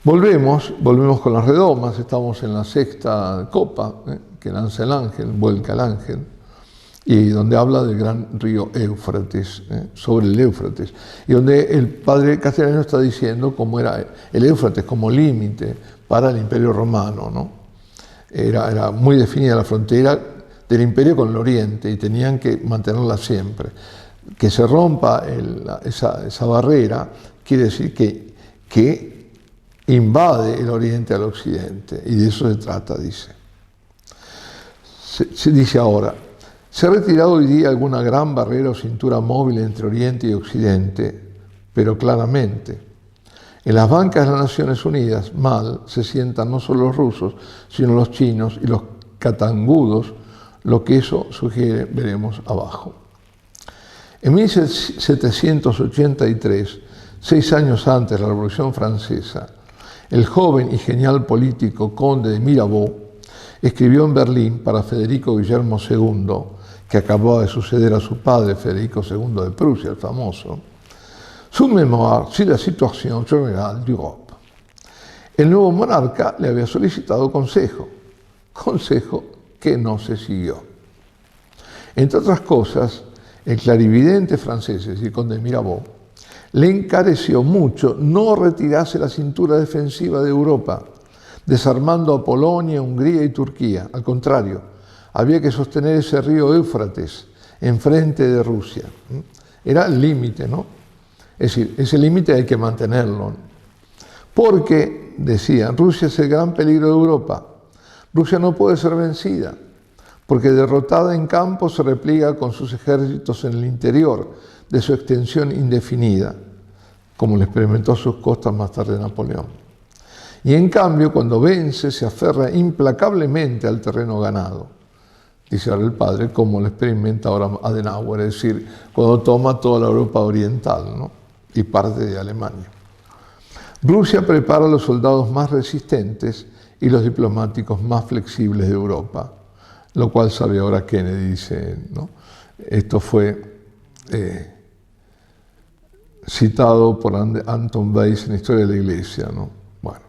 Volvemos con las redomas, estamos en la sexta copa, que lanza el ángel, vuelca el ángel, y donde habla del gran río Éufrates, sobre el Éufrates, y donde el padre Castellano está diciendo cómo era el Éufrates como límite para el Imperio Romano, ¿no? Era muy definida la frontera del imperio con el oriente y tenían que mantenerla siempre. Que se rompa esa barrera quiere decir que invade el oriente al occidente, y de eso se trata, dice. Se dice ahora, se ha retirado hoy día alguna gran barrera o cintura móvil entre oriente y occidente, pero claramente, en las bancas de las Naciones Unidas, mal se sientan no solo los rusos, sino los chinos y los catangudos, lo que eso sugiere veremos abajo. En 1783, 6 años antes de la Revolución Francesa, el joven y genial político conde de Mirabeau escribió en Berlín para Federico Guillermo II, que acababa de suceder a su padre, Federico II de Prusia, el famoso, su mémoire sur la situation générale d'Europe. El nuevo monarca le había solicitado consejo que no se siguió. Entre otras cosas, el clarividente francés, es decir, conde de Mirabeau, le encareció mucho no retirarse la cintura defensiva de Europa, desarmando a Polonia, Hungría y Turquía. Al contrario, había que sostener ese río Éufrates enfrente de Rusia. Era el límite, ¿no? Es decir, ese límite hay que mantenerlo. Porque, decían, Rusia es el gran peligro de Europa. Rusia no puede ser vencida, porque derrotada en campo se repliega con sus ejércitos en el interior de su extensión indefinida, como lo experimentó a sus costas más tarde Napoleón. Y en cambio, cuando vence, se aferra implacablemente al terreno ganado, dice ahora el padre, como lo experimenta ahora Adenauer, es decir, cuando toma toda la Europa oriental, ¿no? Y parte de Alemania. Rusia prepara a los soldados más resistentes y los diplomáticos más flexibles de Europa, lo cual sabe ahora Kennedy, dice, ¿no? Esto fue citado por Anton Weiss en la Historia de la Iglesia, ¿no? Bueno.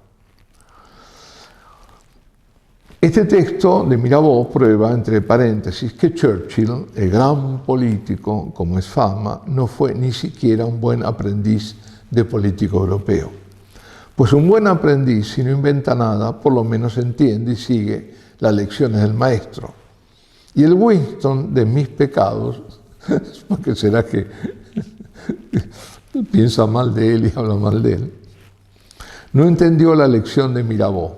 Este texto de Mirabeau prueba, entre paréntesis, que Churchill, el gran político, como es fama, no fue ni siquiera un buen aprendiz de político europeo. Pues un buen aprendiz, si no inventa nada, por lo menos entiende y sigue las lecciones del maestro. Y el Winston de mis pecados, porque será que piensa mal de él y habla mal de él, no entendió la lección de Mirabeau,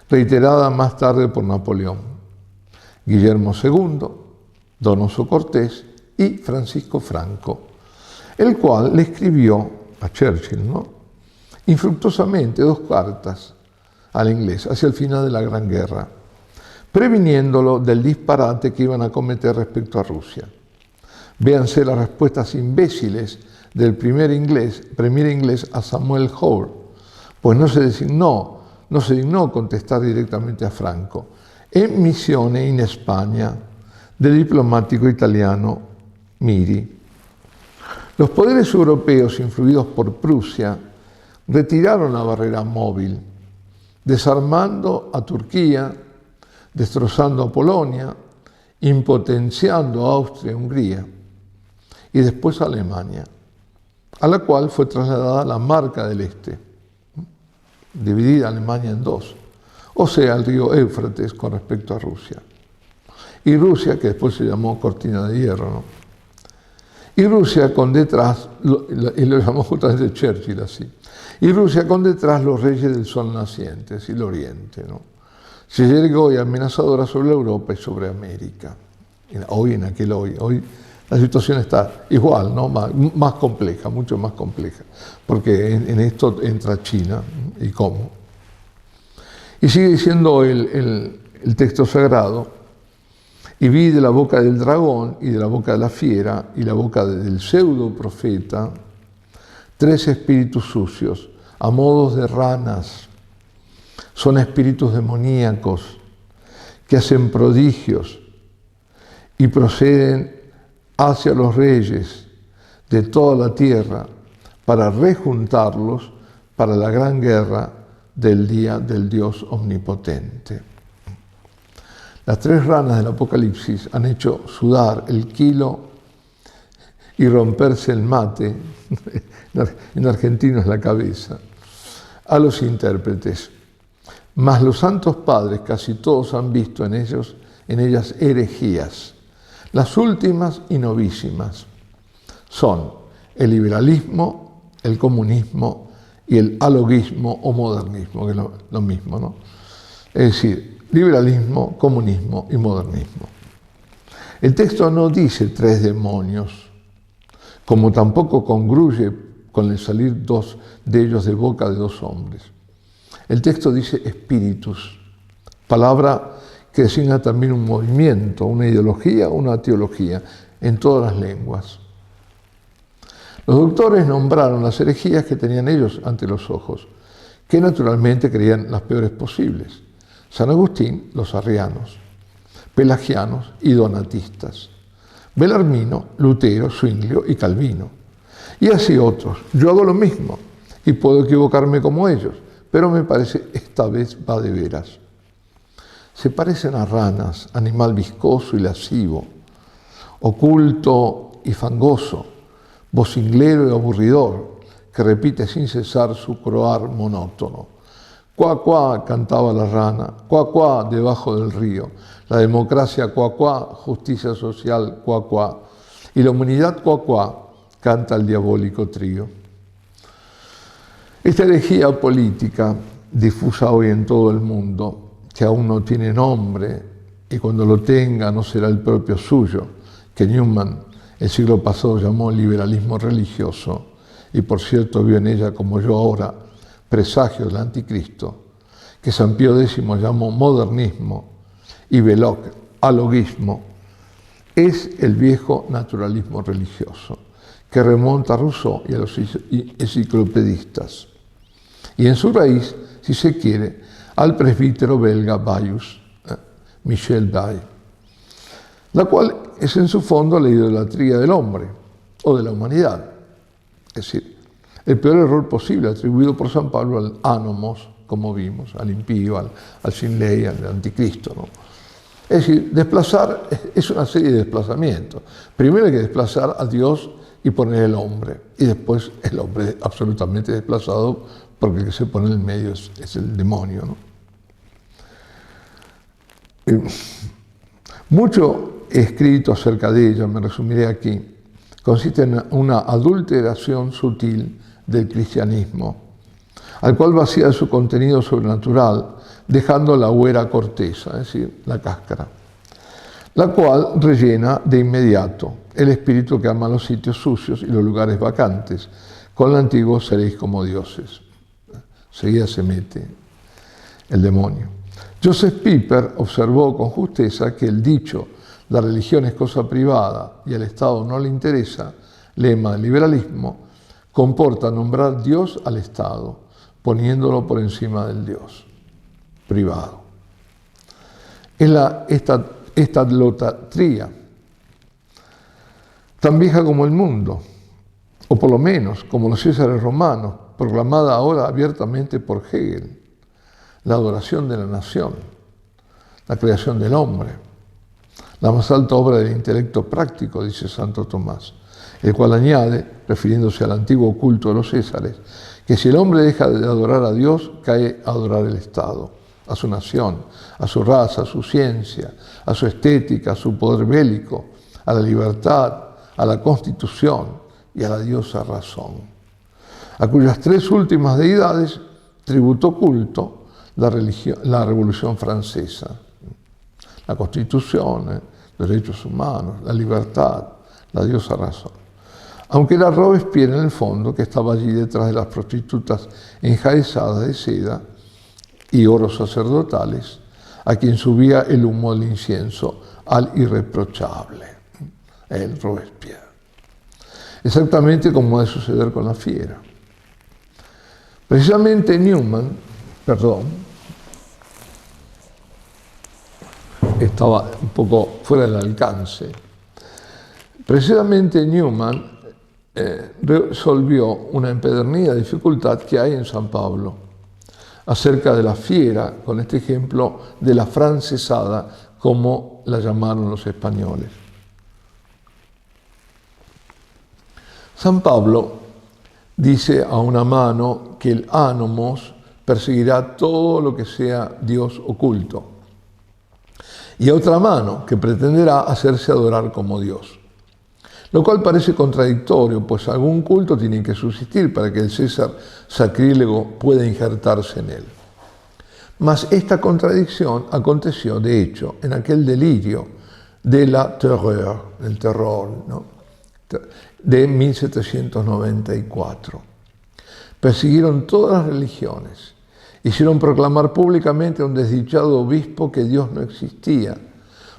reiterada más tarde por Napoleón, Guillermo II, Donoso Cortés y Francisco Franco, el cual le escribió a Churchill, ¿no?, infructuosamente 2 cartas al inglés hacia el final de la Gran Guerra, previniéndolo del disparate que iban a cometer respecto a Rusia. Véanse las respuestas imbéciles del premier inglés a Samuel Hoare, pues no se dignó contestar directamente a Franco, en missione in España, del diplomático italiano Miri. Los poderes europeos, influidos por Prusia, retiraron la barrera móvil, desarmando a Turquía, destrozando a Polonia, impotenciando a Austria y Hungría, y después a Alemania, a la cual fue trasladada la Marca del Este, dividida Alemania en 2, o sea, el río Éufrates con respecto a Rusia. Y Rusia, que después se llamó Cortina de Hierro, ¿no? Y Rusia con detrás, y lo llamó justamente Churchill así, y Rusia con detrás los reyes del sol naciente, es decir, el Oriente, ¿no? Se llegó y amenazadora sobre Europa y sobre América. Hoy la situación está igual, ¿no? Más compleja, mucho más compleja, porque en esto entra China, ¿y cómo? Y sigue diciendo el texto sagrado, y vi de la boca del dragón y de la boca de la fiera y la boca del pseudo profeta 3 espíritus sucios, a modos de ranas. Son espíritus demoníacos que hacen prodigios y proceden hacia los reyes de toda la tierra para rejuntarlos para la gran guerra del día del Dios omnipotente. Las 3 ranas del Apocalipsis han hecho sudar el kilo y romperse el mate, en argentino es la cabeza, a los intérpretes. Mas los santos padres casi todos han visto en ellas herejías. Las últimas y novísimas son el liberalismo, el comunismo y el alogismo o modernismo, que es lo mismo, ¿no? Es decir, liberalismo, comunismo y modernismo. El texto no dice 3 demonios, como tampoco congruye con el salir 2 de ellos de boca de 2 hombres. El texto dice espíritus, palabra que designa también un movimiento, una ideología, una teología, en todas las lenguas. Los doctores nombraron las herejías que tenían ellos ante los ojos, que naturalmente creían las peores posibles. San Agustín, los arrianos, pelagianos y donatistas. Belarmino, Lutero, Zwinglio y Calvino. Y así otros. Yo hago lo mismo y puedo equivocarme como ellos, pero me parece esta vez va de veras. Se parecen a ranas, animal viscoso y lascivo, oculto y fangoso, vocinglero y aburridor, que repite sin cesar su croar monótono. Cuá, cuá, cantaba la rana, cuá, cuá, debajo del río. La democracia, cuá, cuá, justicia social, cuá, cuá. Y la humanidad, cuá, cuá, canta el diabólico trío. Esta herejía política, difusa hoy en todo el mundo, que aún no tiene nombre y cuando lo tenga no será el propio suyo, que Newman el siglo pasado llamó liberalismo religioso, y por cierto vio en ella, como yo ahora, presagios del anticristo, que San Pío X llamó modernismo y Belloc alogismo, es el viejo naturalismo religioso, que remonta a Rousseau y a los enciclopedistas. Y en su raíz, si se quiere, al presbítero belga Bayus, Michel Bay, la cual es en su fondo la idolatría del hombre o de la humanidad. Es decir, el peor error posible atribuido por San Pablo al ánomos, como vimos, al impío, al sin ley, al anticristo, ¿no? Es decir, desplazar es una serie de desplazamientos. Primero hay que desplazar a Dios y poner el hombre, y después el hombre absolutamente desplazado, porque el que se pone en el medio es el demonio, ¿no? Mucho he escrito acerca de ella, me resumiré aquí. Consiste en una adulteración sutil del cristianismo, al cual vacía de su contenido sobrenatural, dejando la huera corteza, es decir, la cáscara, la cual rellena de inmediato el espíritu que ama los sitios sucios y los lugares vacantes. Con el antiguo seréis como dioses. Seguida se mete el demonio. Joseph Pieper observó con justeza que el dicho «la religión es cosa privada y al Estado no le interesa», lema del liberalismo, comporta nombrar Dios al Estado, poniéndolo por encima del Dios privado. Es esta lotatría, tan vieja como el mundo, o por lo menos como los Césares romanos, proclamada ahora abiertamente por Hegel, la adoración de la nación, la creación del hombre, la más alta obra del intelecto práctico, dice Santo Tomás, el cual añade, refiriéndose al antiguo culto de los Césares, que si el hombre deja de adorar a Dios, cae a adorar el Estado, a su nación, a su raza, a su ciencia, a su estética, a su poder bélico, a la libertad, a la constitución y a la diosa razón, a cuyas 3 últimas deidades tributó culto la Revolución Francesa, la Constitución, los derechos humanos, la libertad, la diosa razón. Aunque era Robespierre en el fondo, que estaba allí detrás de las prostitutas enjaezadas de seda y oros sacerdotales, a quien subía el humo del incienso al irreprochable, el Robespierre. Exactamente como ha de suceder con la fiera. Precisamente estaba un poco fuera del alcance. Precisamente Newman resolvió una empedernida dificultad que hay en San Pablo acerca de la fiera, con este ejemplo de la francesada, como la llamaron los españoles. San Pablo dice a una mano que el ánimos perseguirá todo lo que sea Dios oculto, y a otra mano que pretenderá hacerse adorar como Dios. Lo cual parece contradictorio, pues algún culto tiene que subsistir para que el César sacrílego pueda injertarse en él. Mas esta contradicción aconteció, de hecho, en aquel delirio de la terreur, del terror, ¿no?, de 1794. Persiguieron todas las religiones, hicieron proclamar públicamente a un desdichado obispo que Dios no existía,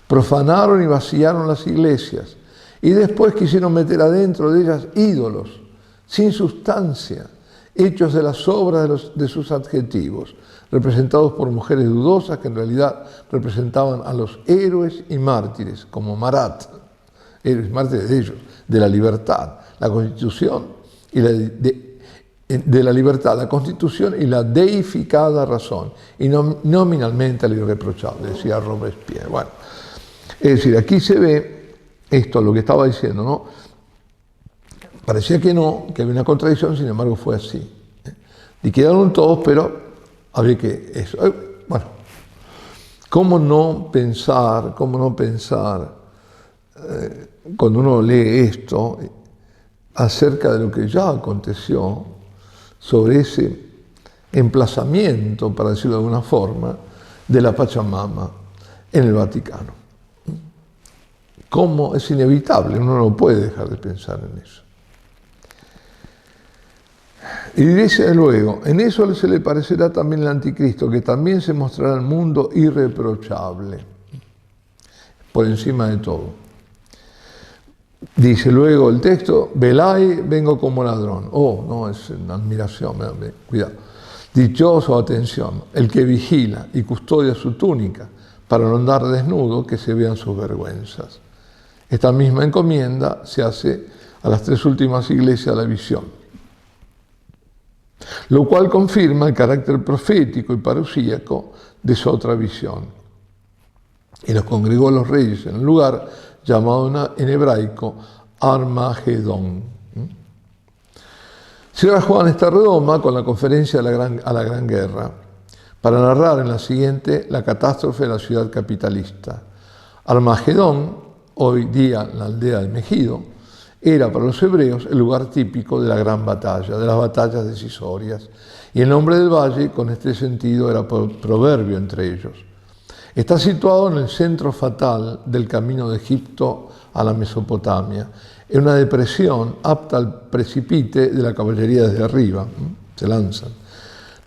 profanaron y vaciaron las iglesias, y después quisieron meter adentro de ellas ídolos, sin sustancia, hechos de las obras de sus adjetivos, representados por mujeres dudosas que en realidad representaban a los héroes y mártires, como Marat, héroes y mártires de ellos, de la libertad, la Constitución y de la libertad, la Constitución y la deificada razón, y nominalmente al irreprochable, decía Robespierre. Bueno, es decir, aquí se ve esto, lo que estaba diciendo, ¿no? Parecía que no, que había una contradicción, sin embargo fue así. Liquidaron todos, pero había que eso. Bueno, ¿cómo no pensar cuando uno lee esto acerca de lo que ya aconteció sobre ese emplazamiento, para decirlo de alguna forma, de la Pachamama en el Vaticano? ¿Cómo es inevitable? Uno no puede dejar de pensar en eso. Y dice luego, en eso se le parecerá también el anticristo, que también se mostrará al mundo irreprochable, por encima de todo. Dice luego el texto, velai, vengo como ladrón. Oh, no, es una admiración, cuidado. Dichoso, atención, el que vigila y custodia su túnica, para no andar desnudo, que se vean sus vergüenzas. Esta misma encomienda se hace a las 3 últimas iglesias de la visión, lo cual confirma el carácter profético y parusíaco de su otra visión. Y los congregó a los reyes en un lugar llamado en hebraico Armagedón. Cierra Juan esta redoma con la conferencia a la gran guerra, para narrar en la siguiente la catástrofe de la ciudad capitalista. Armagedón, hoy día la aldea de Megido, era para los hebreos el lugar típico de la gran batalla, de las batallas decisorias, y el nombre del valle, con este sentido, era proverbio entre ellos. Está situado en el centro fatal del camino de Egipto a la Mesopotamia, en una depresión apta al precipite de la caballería desde arriba, se lanzan.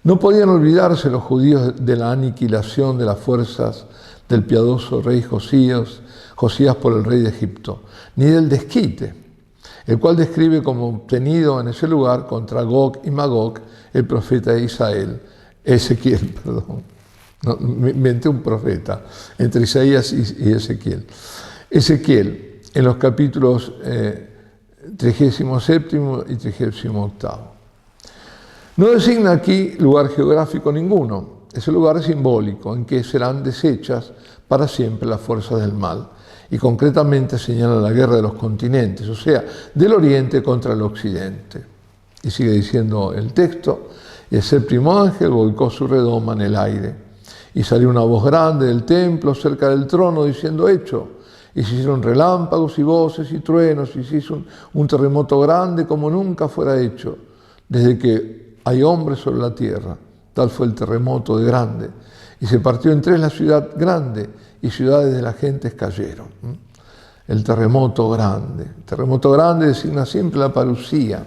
No podían olvidarse los judíos de la aniquilación de las fuerzas del piadoso rey Josías por el rey de Egipto, ni del desquite, el cual describe como obtenido en ese lugar contra Gog y Magog el profeta Ezequiel. No, me inventé un profeta, entre Isaías y Ezequiel. Ezequiel, en los capítulos 37 y 38. No designa aquí lugar geográfico ninguno, es el lugar simbólico en que serán deshechas para siempre las fuerzas del mal, y concretamente señala la guerra de los continentes, o sea, del oriente contra el occidente. Y sigue diciendo el texto, y el 7º ángel volcó su redoma en el aire, y salió una voz grande del templo cerca del trono diciendo, hecho. Y se hicieron relámpagos y voces y truenos, y se hizo un terremoto grande como nunca fuera hecho, desde que hay hombres sobre la tierra. Tal fue el terremoto de grande. Y se partió en 3 la ciudad grande, y ciudades de las gentes cayeron. El terremoto grande. El terremoto grande designa siempre la parusía.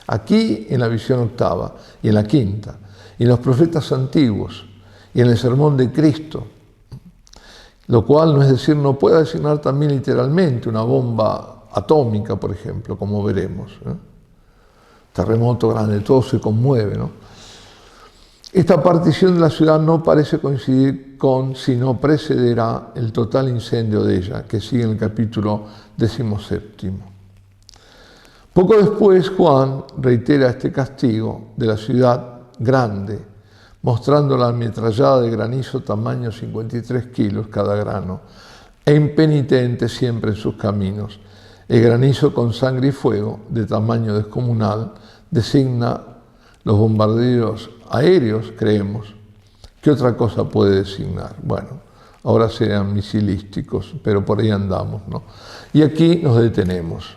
Aquí en la visión octava, y en la quinta, y en los profetas antiguos, y en el sermón de Cristo. Lo cual no es decir, no puede designar también literalmente una bomba atómica, por ejemplo, como veremos. Terremoto grande, todo se conmueve, ¿no? Esta partición de la ciudad no parece coincidir con, sino precederá el total incendio de ella, que sigue en el capítulo 17. Poco después, Juan reitera este castigo de la ciudad grande, mostrando la ametrallada de granizo tamaño 53 kilos cada grano, e impenitente siempre en sus caminos. El granizo con sangre y fuego, de tamaño descomunal, designa los bombarderos aéreos, creemos. ¿Qué otra cosa puede designar? Bueno, ahora serían misilísticos, pero por ahí andamos, ¿no? Y aquí nos detenemos.